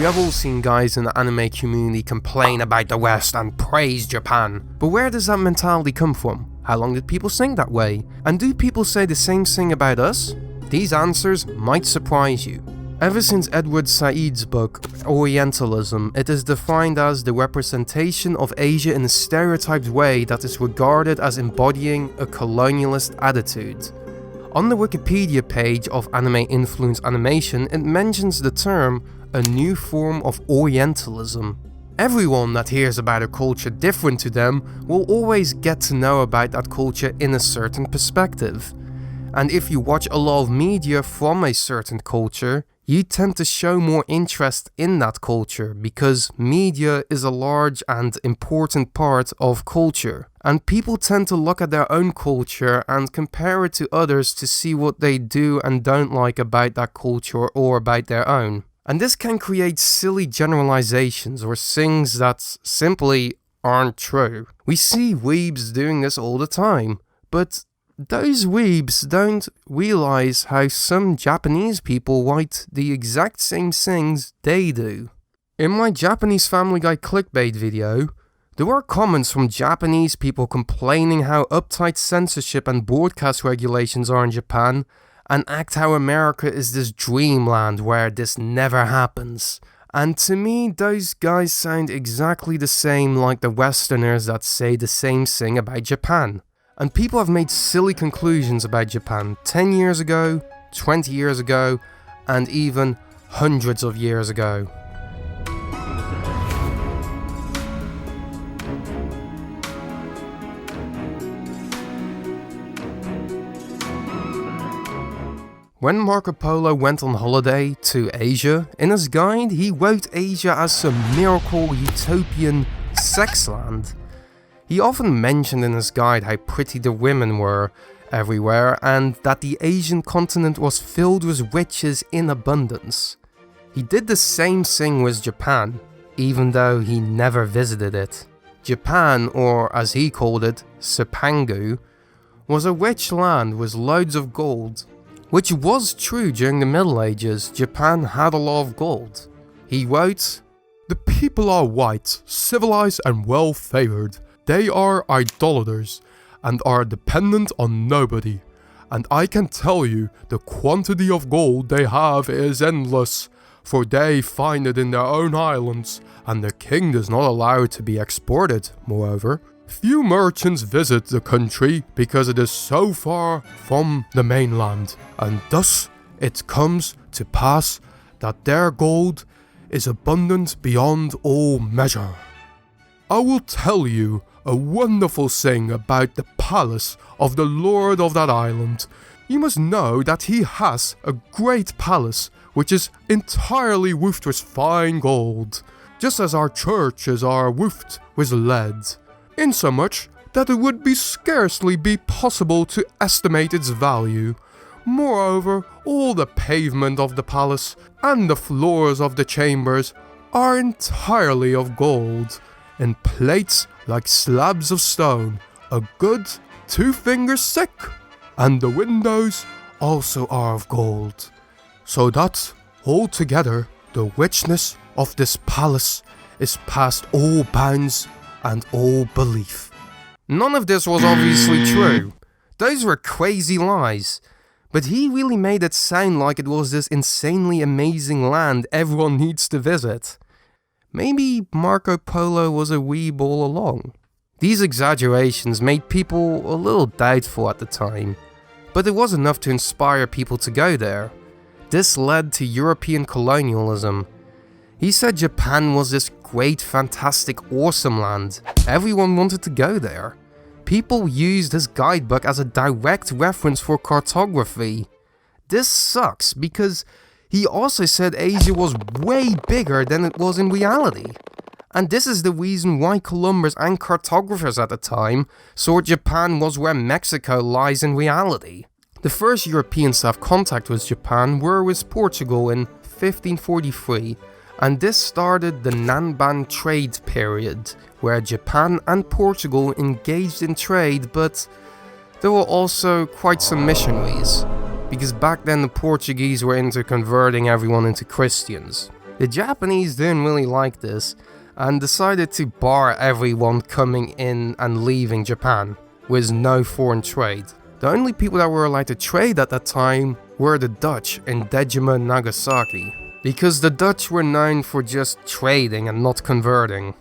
We have all seen guys in the anime community complain about the West and praise Japan. But where does that mentality come from? How long did people think that way? And do people say the same thing about us? These answers might surprise you. Ever since Edward Said's book, Orientalism, it is defined as the representation of Asia in a stereotyped way that is regarded as embodying a colonialist attitude. On the Wikipedia page of anime-influenced animation, it mentions the term, a new form of Orientalism. Everyone that hears about a culture different to them will always get to know about that culture in a certain perspective. And if you watch a lot of media from a certain culture, you tend to show more interest in that culture because media is a large and important part of culture. And people tend to look at their own culture and compare it to others to see what they do and don't like about that culture or about their own. And this can create silly generalizations or things that simply aren't true. We see weebs doing this all the time, but those weebs don't realize how some Japanese people write the exact same things they do. In my Japanese Family Guy clickbait video, there were comments from Japanese people complaining how uptight censorship and broadcast regulations are in Japan, and act how America is this dreamland where this never happens. And to me, those guys sound exactly the same like the Westerners that say the same thing about Japan. And people have made silly conclusions about Japan 10 years ago, 20 years ago, and even hundreds of years ago. When Marco Polo went on holiday to Asia, in his guide he wrote Asia as some miracle utopian sex land. He often mentioned in his guide how pretty the women were everywhere and that the Asian continent was filled with riches in abundance. He did the same thing with Japan, even though he never visited it. Japan, or as he called it, Seppangu, was a rich land with loads of gold. Which was true during the Middle Ages. Japan had a lot of gold. He wrote, "The people are white, civilized and well-favored. They are idolaters and are dependent on nobody. And I can tell you the quantity of gold they have is endless, for they find it in their own islands, and the king does not allow it to be exported, moreover. Few merchants visit the country because it is so far from the mainland, and thus it comes to pass that their gold is abundant beyond all measure. I will tell you a wonderful thing about the palace of the lord of that island. You must know that he has a great palace which is entirely roofed with fine gold, just as our churches are roofed with lead, insomuch that it would scarcely be possible to estimate its value. Moreover, all the pavement of the palace and the floors of the chambers are entirely of gold, in plates like slabs of stone, a good 2 fingers thick, and the windows also are of gold, so that, altogether, the richness of this palace is past all bounds and all belief." None of this was obviously true. Those were crazy lies. But he really made it sound like it was this insanely amazing land everyone needs to visit. Maybe Marco Polo was a weeb all along. These exaggerations made people a little doubtful at the time, but it was enough to inspire people to go there. This led to European colonialism. He said Japan was this great, fantastic, awesome land. Everyone wanted to go there. People used his guidebook as a direct reference for cartography. This sucks because he also said Asia was way bigger than it was in reality. And this is the reason why Columbus and cartographers at the time thought Japan was where Mexico lies in reality. The first Europeans to have contact with Japan were with Portugal in 1543, and this started the Nanban trade period, where Japan and Portugal engaged in trade, but there were also quite some missionaries, because back then the Portuguese were into converting everyone into Christians. The Japanese didn't really like this and decided to bar everyone coming in and leaving Japan, with no foreign trade. The only people that were allowed to trade at that time were the Dutch in Dejima, Nagasaki, because the Dutch were known for just trading and not converting.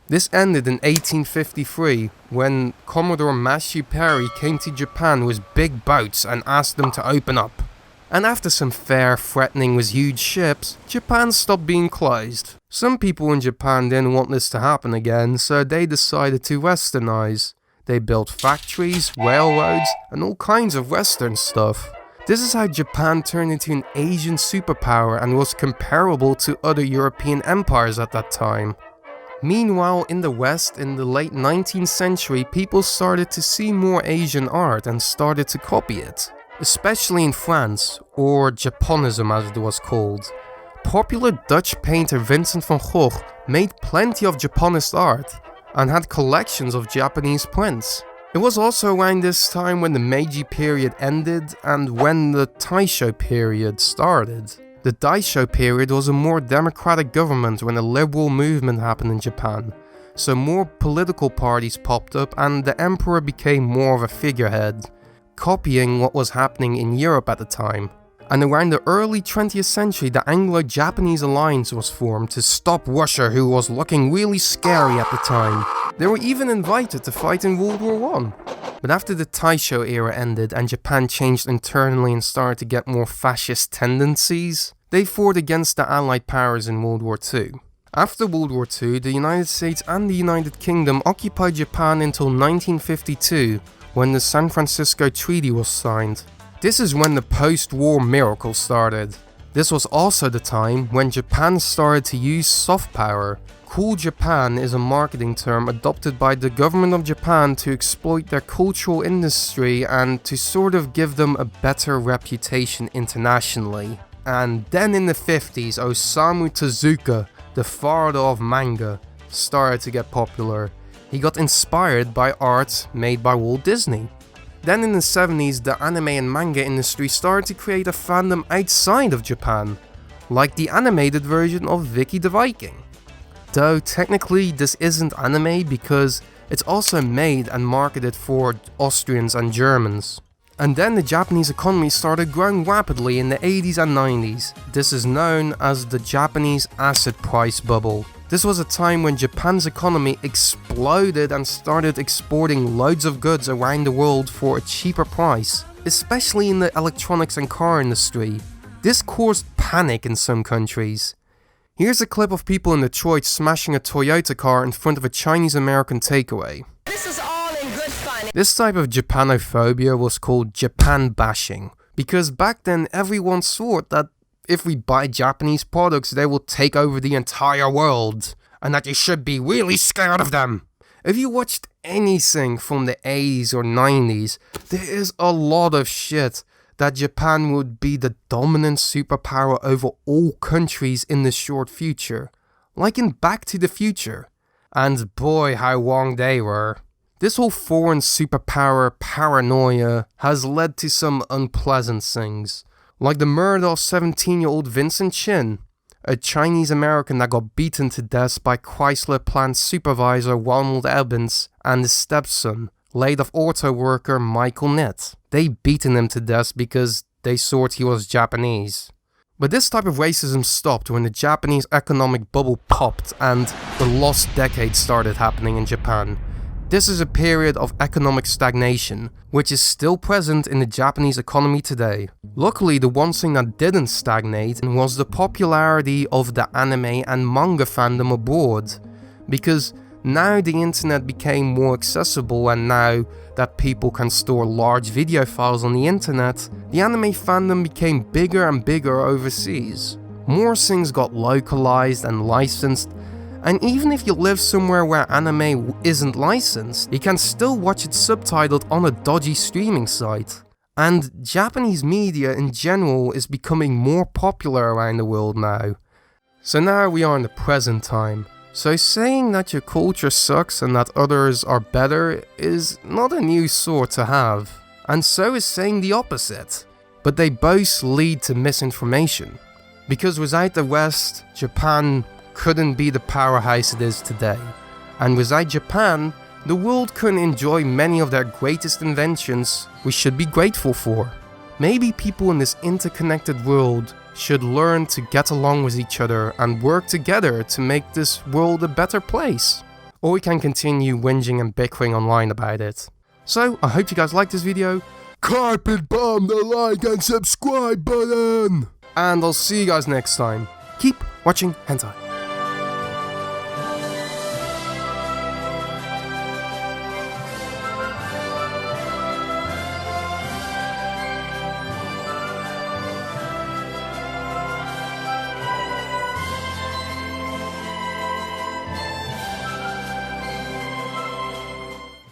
This ended in 1853 when Commodore Matthew Perry came to Japan with big boats and asked them to open up. And after some fair threatening with huge ships, Japan stopped being closed. Some people in Japan didn't want this to happen again, so they decided to westernize. They built factories, railroads, and all kinds of Western stuff. This is how Japan turned into an Asian superpower and was comparable to other European empires at that time. Meanwhile, in the West, in the late 19th century, people started to see more Asian art and started to copy it. Especially in France, or Japonism as it was called. Popular Dutch painter Vincent van Gogh made plenty of Japanist art and had collections of Japanese prints. It was also around this time when the Meiji period ended and when the Taisho period started. The Daisho period was a more democratic government when a liberal movement happened in Japan, so more political parties popped up and the emperor became more of a figurehead, copying what was happening in Europe at the time. And around the early 20th century, the Anglo-Japanese alliance was formed to stop Russia, who was looking really scary at the time. They were even invited to fight in World War I. But after the Taisho era ended and Japan changed internally and started to get more fascist tendencies, they fought against the Allied powers in World War II. After World War II, the United States and the United Kingdom occupied Japan until 1952, when the San Francisco Treaty was signed. This is when the post-war miracle started. This was also the time when Japan started to use soft power. Cool Japan is a marketing term adopted by the government of Japan to exploit their cultural industry and to sort of give them a better reputation internationally. And then in the 50s, Osamu Tezuka, the father of manga, started to get popular. He got inspired by art made by Walt Disney. Then in the 70s, the anime and manga industry started to create a fandom outside of Japan, like the animated version of Vicky the Viking. Though technically this isn't anime because it's also made and marketed for Austrians and Germans. And then the Japanese economy started growing rapidly in the 80s and 90s. This is known as the Japanese asset price bubble. This was a time when Japan's economy exploded and started exporting loads of goods around the world for a cheaper price, especially in the electronics and car industry. This caused panic in some countries. Here's a clip of people in Detroit smashing a Toyota car in front of a Chinese-American takeaway. This is all in good fun. This type of Japanophobia was called Japan bashing, because back then everyone thought that if we buy Japanese products, they will take over the entire world, and that you should be really scared of them. If you watched anything from the 80s or 90s, there is a lot of shit that Japan would be the dominant superpower over all countries in the short future, like in Back to the Future. And boy, how wrong they were. This whole foreign superpower paranoia has led to some unpleasant things. Like the murder of 17-year-old Vincent Chin, a Chinese-American that got beaten to death by Chrysler plant supervisor Ronald Evans and his stepson, laid-off auto worker Michael Nett. They beaten him to death because they thought he was Japanese. But this type of racism stopped when the Japanese economic bubble popped and the lost decade started happening in Japan. This is a period of economic stagnation, which is still present in the Japanese economy today. Luckily, the one thing that didn't stagnate was the popularity of the anime and manga fandom abroad, because now the internet became more accessible, and now that people can store large video files on the internet, the anime fandom became bigger and bigger overseas. More things got localized and licensed, and even if you live somewhere where anime isn't licensed, you can still watch it subtitled on a dodgy streaming site. And Japanese media in general is becoming more popular around the world now. So now we are in the present time. So saying that your culture sucks and that others are better is not a new thought to have. And so is saying the opposite. But they both lead to misinformation. Because without the West, Japan couldn't be the powerhouse it is today. And without Japan, the world couldn't enjoy many of their greatest inventions we should be grateful for. Maybe people in this interconnected world should learn to get along with each other and work together to make this world a better place. Or we can continue whinging and bickering online about it. So, I hope you guys liked this video. Carpet bomb the like and subscribe button! And I'll see you guys next time. Keep watching hentai.